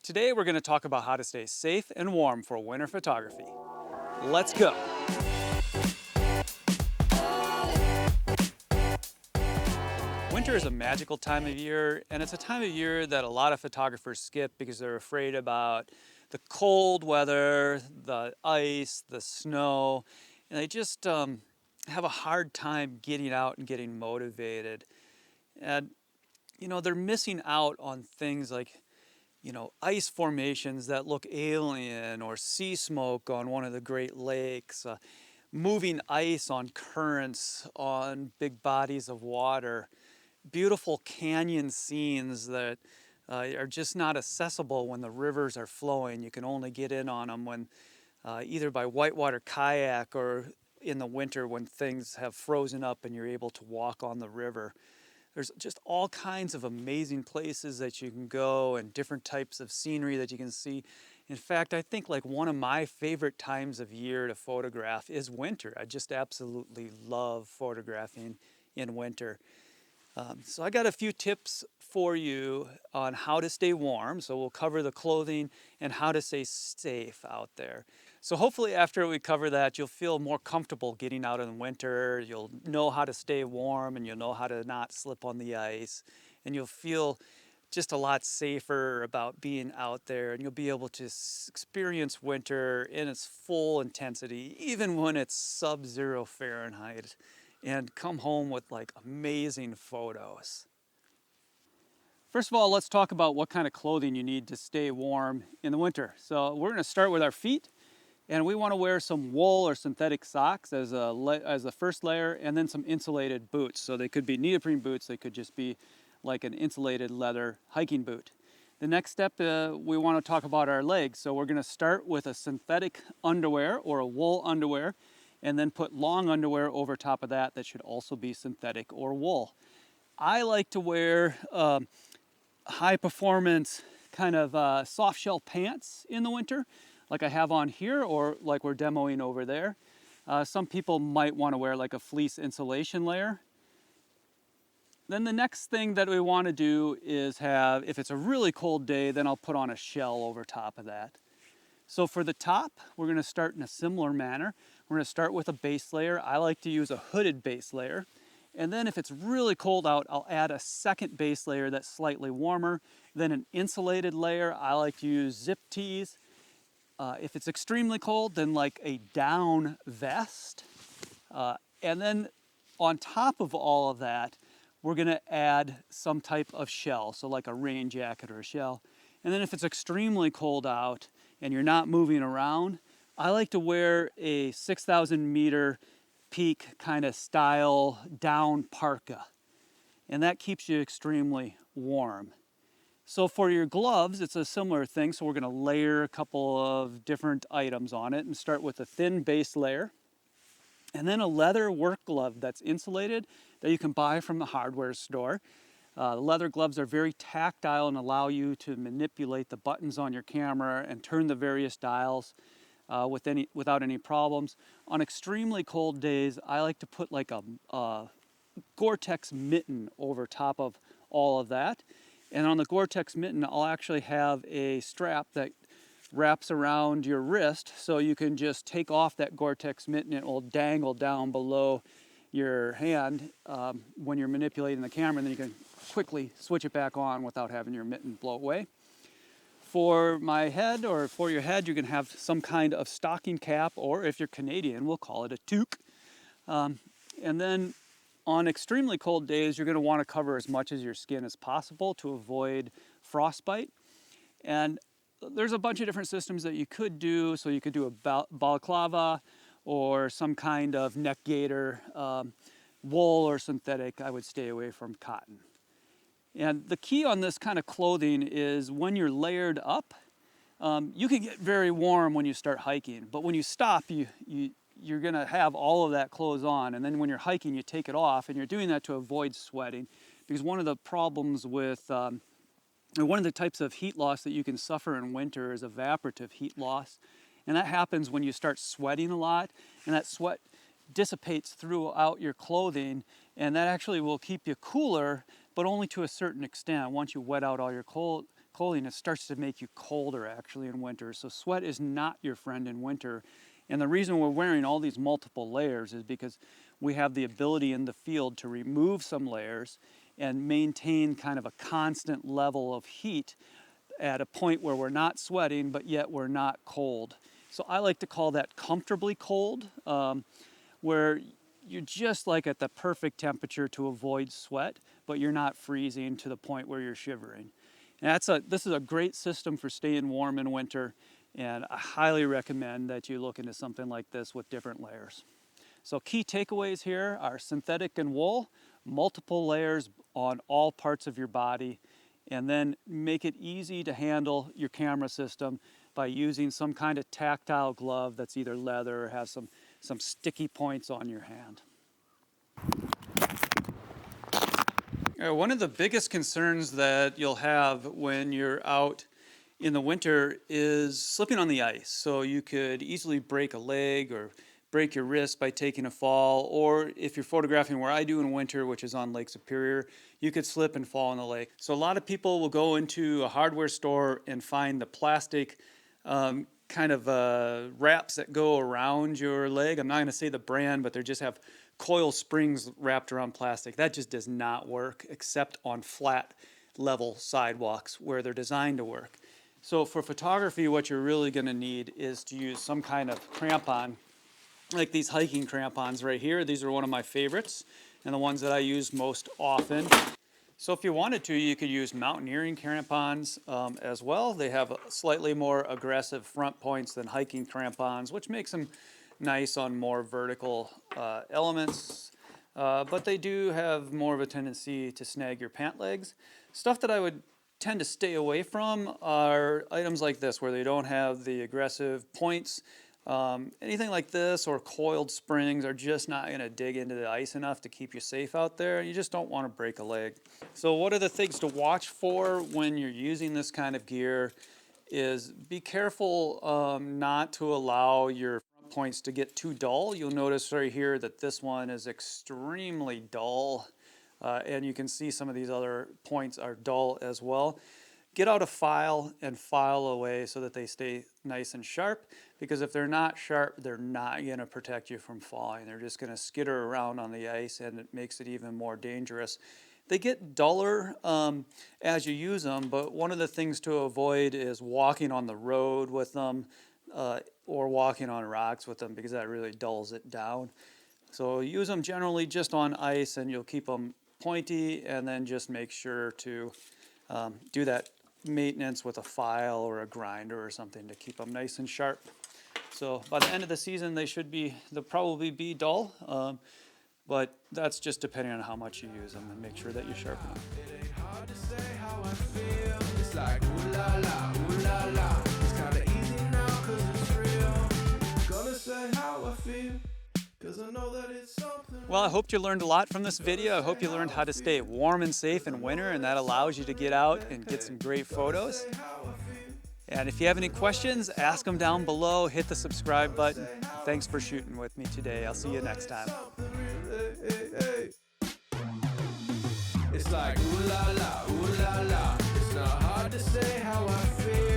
Today we're going to talk about how to stay safe and warm for winter photography. Let's go! Winter is a magical time of year, and it's a time of year that a lot of photographers skip because they're afraid about the cold weather, the ice, the snow, and they just have a hard time getting out and getting motivated. And they're missing out on things like ice formations that look alien, or sea smoke on one of the Great Lakes, moving ice on currents on big bodies of water, beautiful canyon scenes that are just not accessible when the rivers are flowing. You can only get in on them when either by whitewater kayak or in the winter when things have frozen up and you're able to walk on the river. There's just all kinds of amazing places that you can go and different types of scenery that you can see. In fact, I think like one of my favorite times of year to photograph is winter. I just absolutely love photographing in winter. So I got a few tips for you on how to stay warm. So we'll cover the clothing and how to stay safe out there. So hopefully after we cover that, you'll feel more comfortable getting out in the winter. You'll know how to stay warm and you'll know how to not slip on the ice. And you'll feel just a lot safer about being out there, and you'll be able to experience winter in its full intensity, even when it's sub-zero Fahrenheit, and come home with like amazing photos. First of all, let's talk about what kind of clothing you need to stay warm in the winter. So we're going to start with our feet, and we want to wear some wool or synthetic socks as the first layer, and then some insulated boots. So they could be neoprene boots, they could just be like an insulated leather hiking boot. The next step, we want to talk about our legs. So we're going to start with a synthetic underwear or a wool underwear, and then put long underwear over top of that that should also be synthetic or wool. I like to wear high performance kind of soft shell pants in the winter, like I have on here or like we're demoing over there. Some people might want to wear like a fleece insulation layer. Then the next thing that we want to do is have, if it's a really cold day, then I'll put on a shell over top of that. So for the top, we're going to start in a similar manner. We're going to start with a base layer. I like to use a hooded base layer. And then if it's really cold out, I'll add a second base layer that's slightly warmer. Then an insulated layer. I like to use zip tees. If it's extremely cold, then like a down vest. And then on top of all of that, we're going to add some type of shell, so like a rain jacket or a shell. And then if it's extremely cold out and you're not moving around, I like to wear a 6,000 meter peak kind of style down parka. And that keeps you extremely warm. So for your gloves, it's a similar thing. So we're going to layer a couple of different items on it and start with a thin base layer. And then a leather work glove that's insulated that you can buy from the hardware store. The leather gloves are very tactile and allow you to manipulate the buttons on your camera and turn the various dials without any problems. On extremely cold days, I like to put like a Gore-Tex mitten over top of all of that. And on the Gore-Tex mitten, I'll actually have a strap that wraps around your wrist, so you can just take off that Gore-Tex mitten and it will dangle down below your hand when you're manipulating the camera, and then you can quickly switch it back on without having your mitten blow away. For my head, or for your head, you can have some kind of stocking cap, or if you're Canadian, we'll call it a toque. And then on extremely cold days, you're going to want to cover as much as your skin as possible to avoid frostbite. And there's a bunch of different systems that you could do. So you could do a balaclava or some kind of neck gaiter, wool or synthetic. I would stay away from cotton. And the key on this kind of clothing is when you're layered up, you can get very warm when you start hiking, but when you stop, you're going to have all of that clothes on, and then when you're hiking, you take it off, and you're doing that to avoid sweating, because one of the problems with one of the types of heat loss that you can suffer in winter is evaporative heat loss. And that happens when you start sweating a lot, and that sweat dissipates throughout your clothing, and that actually will keep you cooler, but only to a certain extent. Once you wet out all your clothing, it starts to make you colder actually in winter. So sweat is not your friend in winter. And the reason we're wearing all these multiple layers is because we have the ability in the field to remove some layers and maintain kind of a constant level of heat at a point where we're not sweating, but yet we're not cold. So I like to call that comfortably cold, where you're just like at the perfect temperature to avoid sweat, but you're not freezing to the point where you're shivering. And this is a great system for staying warm in winter, and I highly recommend that you look into something like this with different layers. So key takeaways here are synthetic and wool, multiple layers on all parts of your body, and then make it easy to handle your camera system by using some kind of tactile glove that's either leather or has some sticky points on your hand. One of the biggest concerns that you'll have when you're out in the winter is slipping on the ice. So you could easily break a leg or break your wrist by taking a fall, or if you're photographing where I do in winter, which is on Lake Superior, you could slip and fall in the lake. So a lot of people will go into a hardware store and find the plastic kind of wraps that go around your leg. I'm not going to say the brand, but they just have coil springs wrapped around plastic. That just does not work except on flat level sidewalks where they're designed to work. So for photography, what you're really going to need is to use some kind of crampon, like these hiking crampons right here. These are one of my favorites and the ones that I use most often. So if you wanted to, you could use mountaineering crampons as well. They have slightly more aggressive front points than hiking crampons, which makes them nice on more vertical elements. But they do have more of a tendency to snag your pant legs. Stuff that I would tend to stay away from are items like this, where they don't have the aggressive points. Anything like this or coiled springs are just not going to dig into the ice enough to keep you safe out there. You just don't want to break a leg. So what are the things to watch for when you're using this kind of gear is be careful not to allow your front points to get too dull. You'll notice right here that this one is extremely dull, and you can see some of these other points are dull as well. Get out a file and file away so that they stay nice and sharp, because if they're not sharp, they're not going to protect you from falling. They're just going to skitter around on the ice, and it makes it even more dangerous. They get duller as you use them, but one of the things to avoid is walking on the road with them or walking on rocks with them, because that really dulls it down. So use them generally just on ice, and you'll keep them pointy, and then just make sure to do that maintenance with a file or a grinder or something to keep them nice and sharp. So by the end of the season, they'll probably be dull, but that's just depending on how much you use them, and make sure that you sharpen them. It ain't hard to say how I feel. It's like ooh la la, ooh la la. It's kinda easy now 'cause it's real. Gonna say how I feel, 'cause I know that it's something. Well, I hope you learned a lot from this video. I hope you learned how to stay warm and safe in winter, and that allows you to get out and get some great photos. And if you have any questions, ask them down below. Hit the subscribe button. Thanks for shooting with me today. I'll see you next time. It's like ooh la la, ooh la la. It's not hard to say how I feel.